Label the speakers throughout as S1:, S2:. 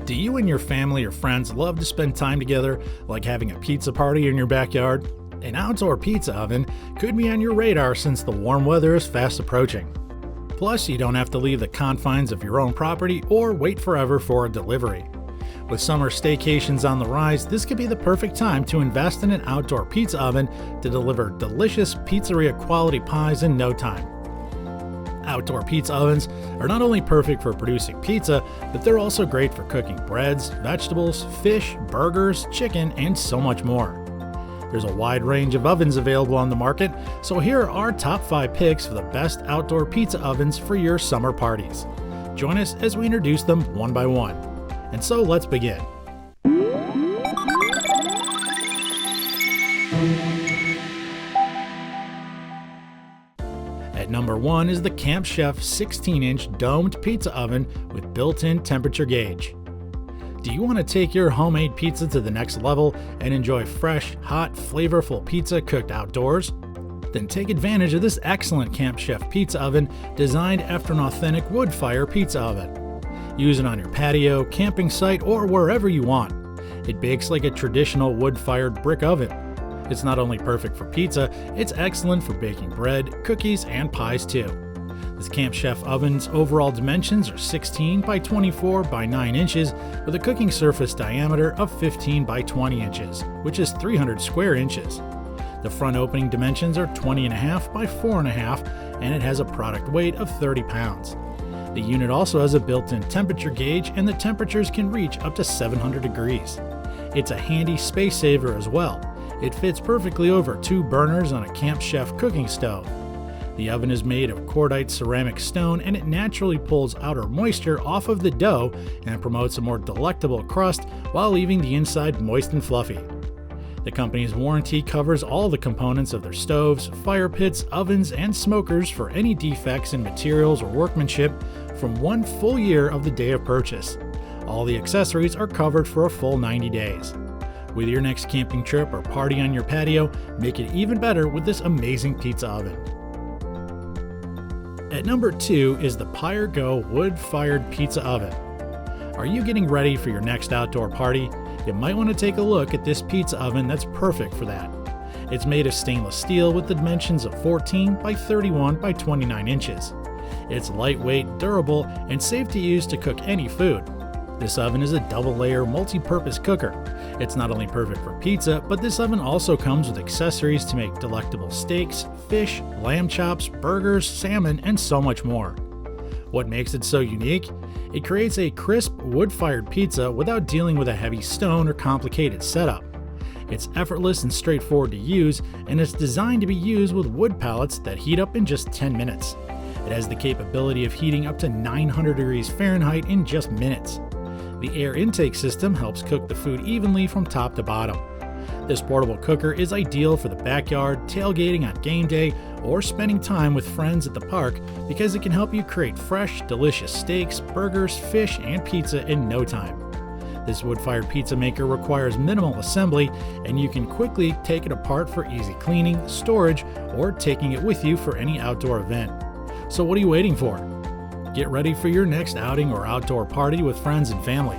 S1: Do you and your family or friends love to spend time together, like having a pizza party in your backyard? An outdoor pizza oven could be on your radar since the warm weather is fast approaching. Plus, you don't have to leave the confines of your own property or wait forever for a delivery. With summer staycations on the rise, this could be the perfect time to invest in an outdoor pizza oven to deliver delicious pizzeria quality pies in no time. Outdoor pizza ovens are not only perfect for producing pizza, but they're also great for cooking breads, vegetables, fish, burgers, chicken, and so much more. There's a wide range of ovens available on the market, so here are our top 5 picks for the best outdoor pizza ovens for your summer parties. Join us as we introduce them one by one. And so let's begin. At number 1 is the Camp Chef 16-inch domed pizza oven with built-in temperature gauge. Do you want to take your homemade pizza to the next level and enjoy fresh, hot, flavorful pizza cooked outdoors? Then take advantage of this excellent Camp Chef pizza oven designed after an authentic wood fire pizza oven. Use it on your patio, camping site, or wherever you want. It bakes like a traditional wood-fired brick oven. It's not only perfect for pizza, it's excellent for baking bread, cookies, and pies too. This Camp Chef oven's overall dimensions are 16 by 24 by 9 inches with a cooking surface diameter of 15 by 20 inches, which is 300 square inches. The front opening dimensions are 20.5 by 4.5, and it has a product weight of 30 pounds. The unit also has a built-in temperature gauge, and the temperatures can reach up to 700 degrees. It's a handy space saver as well. It fits perfectly over 2 burners on a Camp Chef cooking stove. The oven is made of cordite ceramic stone, and it naturally pulls outer moisture off of the dough and promotes a more delectable crust while leaving the inside moist and fluffy. The company's warranty covers all the components of their stoves, fire pits, ovens, and smokers for any defects in materials or workmanship from 1 full year of the day of purchase. All the accessories are covered for a full 90 days. With your next camping trip or party on your patio, make it even better with this amazing pizza oven. At number 2 is the Pyre Go wood-fired pizza oven. Are you getting ready for your next outdoor party? You might want to take a look at this pizza oven that's perfect for that. It's made of stainless steel with the dimensions of 14 by 31 by 29 inches. It's lightweight, durable, and safe to use to cook any food. This oven is a double-layer multi-purpose cooker. It's not only perfect for pizza, but this oven also comes with accessories to make delectable steaks, fish, lamb chops, burgers, salmon, and so much more. What makes it so unique? It creates a crisp, wood-fired pizza without dealing with a heavy stone or complicated setup. It's effortless and straightforward to use, and it's designed to be used with wood pellets that heat up in just 10 minutes. It has the capability of heating up to 900 degrees Fahrenheit in just minutes. The air intake system helps cook the food evenly from top to bottom. This portable cooker is ideal for the backyard, tailgating on game day, or spending time with friends at the park because it can help you create fresh, delicious steaks, burgers, fish, and pizza in no time. This wood-fired pizza maker requires minimal assembly, and you can quickly take it apart for easy cleaning, storage, or taking it with you for any outdoor event. So what are you waiting for? Get ready for your next outing or outdoor party with friends and family.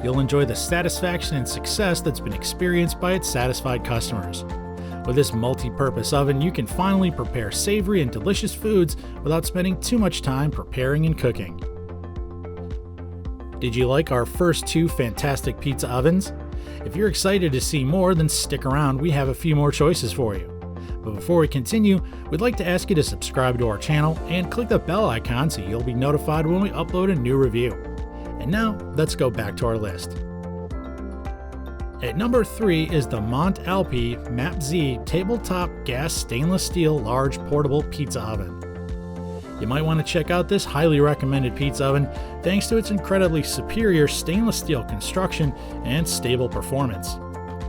S1: You'll enjoy the satisfaction and success that's been experienced by its satisfied customers. With this multi-purpose oven, you can finally prepare savory and delicious foods without spending too much time preparing and cooking. Did you like our first 2 fantastic pizza ovens? If you're excited to see more, then stick around, we have a few more choices for you. But before we continue, we'd like to ask you to subscribe to our channel and click the bell icon so you'll be notified when we upload a new review. And now, let's go back to our list. At number 3 is the Mont Alpi MAP-Z tabletop gas stainless steel large portable pizza oven. You might want to check out this highly recommended pizza oven thanks to its incredibly superior stainless steel construction and stable performance.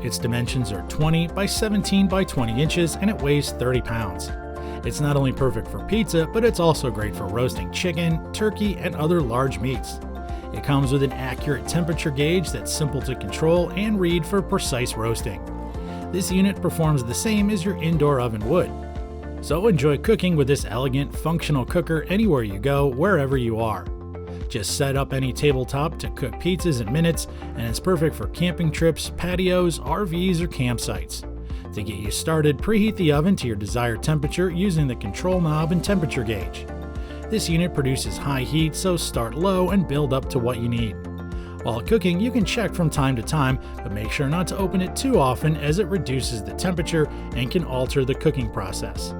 S1: Its dimensions are 20 by 17 by 20 inches, and it weighs 30 pounds. It's not only perfect for pizza, but it's also great for roasting chicken, turkey, and other large meats. It comes with an accurate temperature gauge that's simple to control and read for precise roasting. This unit performs the same as your indoor oven would. So enjoy cooking with this elegant, functional cooker anywhere you go, wherever you are. Just set up any tabletop to cook pizzas in minutes, and it's perfect for camping trips, patios, RVs, or campsites. To get you started, preheat the oven to your desired temperature using the control knob and temperature gauge. This unit produces high heat, so start low and build up to what you need. While cooking, you can check from time to time, but make sure not to open it too often as it reduces the temperature and can alter the cooking process.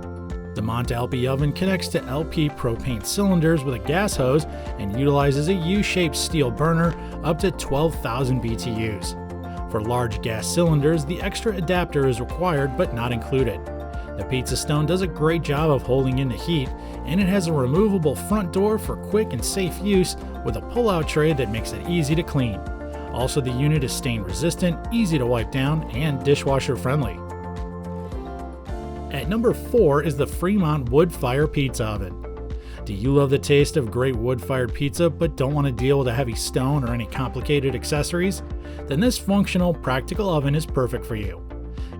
S1: The Monte-LP oven connects to LP propane cylinders with a gas hose and utilizes a U-shaped steel burner up to 12,000 BTUs. For large gas cylinders, the extra adapter is required but not included. The Pizza Stone does a great job of holding in the heat, and it has a removable front door for quick and safe use with a pull-out tray that makes it easy to clean. Also, the unit is stain resistant, easy to wipe down, and dishwasher friendly. At number 4 is the Fremont Wood-Fire Pizza Oven. Do you love the taste of great wood-fired pizza but don't want to deal with a heavy stone or any complicated accessories? Then this functional, practical oven is perfect for you.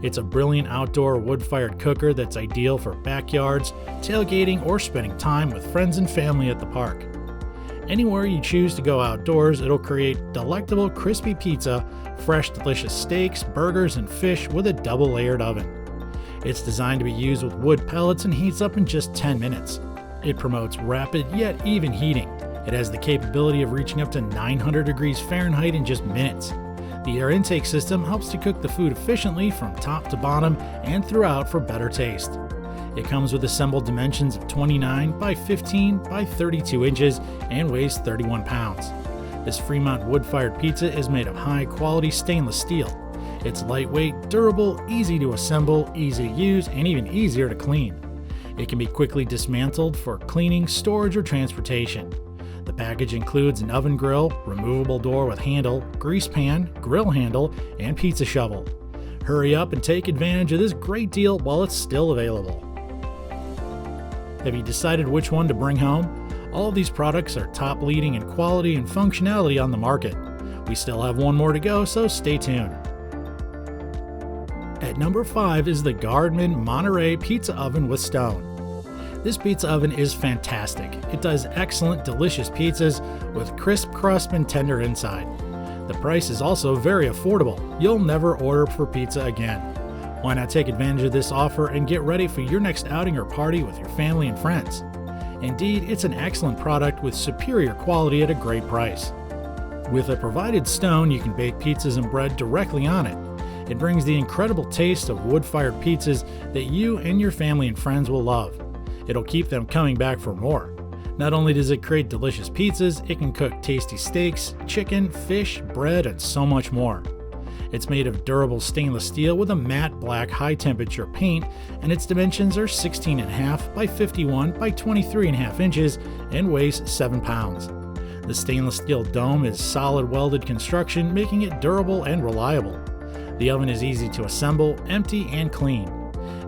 S1: It's a brilliant outdoor wood-fired cooker that's ideal for backyards, tailgating, or spending time with friends and family at the park. Anywhere you choose to go outdoors, it'll create delectable crispy pizza, fresh delicious steaks, burgers, and fish with a double-layered oven. It's designed to be used with wood pellets and heats up in just 10 minutes. It promotes rapid yet even heating. It has the capability of reaching up to 900 degrees Fahrenheit in just minutes. The air intake system helps to cook the food efficiently from top to bottom and throughout for better taste. It comes with assembled dimensions of 29 by 15 by 32 inches and weighs 31 pounds. This Fremont wood-fired pizza is made of high-quality stainless steel. It's lightweight, durable, easy to assemble, easy to use, and even easier to clean. It can be quickly dismantled for cleaning, storage, or transportation. The package includes an oven grill, removable door with handle, grease pan, grill handle, and pizza shovel. Hurry up and take advantage of this great deal while it's still available. Have you decided which one to bring home? All of these products are top leading in quality and functionality on the market. We still have one more to go, so stay tuned. At number 5 is the Gardman Monterey Pizza Oven with Stone. This pizza oven is fantastic. It does excellent, delicious pizzas with crisp crust and tender inside. The price is also very affordable. You'll never order for pizza again. Why not take advantage of this offer and get ready for your next outing or party with your family and friends? Indeed, it's an excellent product with superior quality at a great price. With a provided stone, you can bake pizzas and bread directly on it. It brings the incredible taste of wood-fired pizzas that you and your family and friends will love. It'll keep them coming back for more. Not only does it create delicious pizzas, it can cook tasty steaks, chicken, fish, bread, and so much more. It's made of durable stainless steel with a matte black high-temperature paint, and its dimensions are 16.5 by 51 by 23.5 inches and weighs 7 pounds. The stainless steel dome is solid welded construction, making it durable and reliable. The oven is easy to assemble, empty, and clean.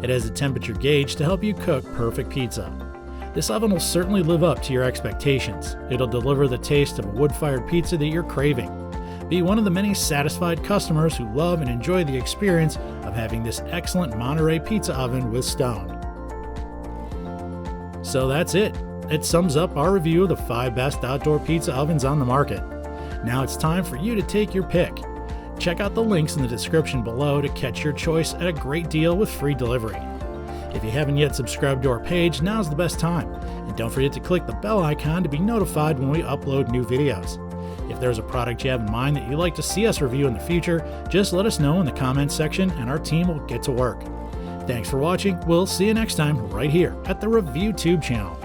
S1: It has a temperature gauge to help you cook perfect pizza. This oven will certainly live up to your expectations. It'll deliver the taste of a wood-fired pizza that you're craving. Be one of the many satisfied customers who love and enjoy the experience of having this excellent Monterey pizza oven with Stone. So that's it. It sums up our review of the 5 best outdoor pizza ovens on the market. Now it's time for you to take your pick. Check out the links in the description below to catch your choice at a great deal with free delivery. If you haven't yet subscribed to our page, now's the best time. And don't forget to click the bell icon to be notified when we upload new videos. If there's a product you have in mind that you'd like to see us review in the future, just let us know in the comments section and our team will get to work. Thanks for watching. We'll see you next time right here at the ReviewTube channel.